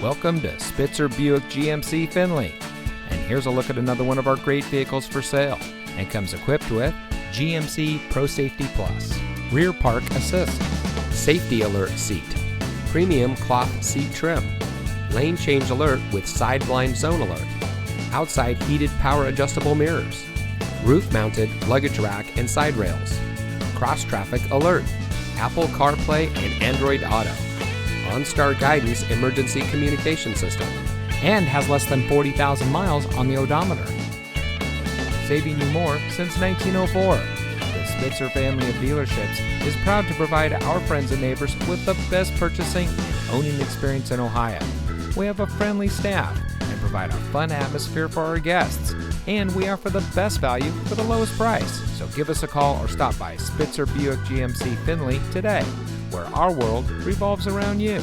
Welcome to Spitzer Buick GMC Findlay. And here's a look at another one of our great vehicles for sale, and comes equipped with GMC Pro Safety Plus, Rear Park Assist, Safety Alert Seat, Premium Cloth Seat Trim, Lane Change Alert with Side Blind Zone Alert, Outside Heated Power Adjustable Mirrors, Roof Mounted Luggage Rack and Side Rails, Cross Traffic Alert, Apple CarPlay and Android Auto, OnStar Guidance Emergency Communication System, and has less than 40,000 miles on the odometer. Saving you more since 1904. The Spitzer family of dealerships is proud to provide our friends and neighbors with the best purchasing and owning experience in Ohio. We have a friendly staff and provide a fun atmosphere for our guests, and we offer the best value for the lowest price. So give us a call or stop by Spitzer Buick GMC Findlay today, where our world revolves around you.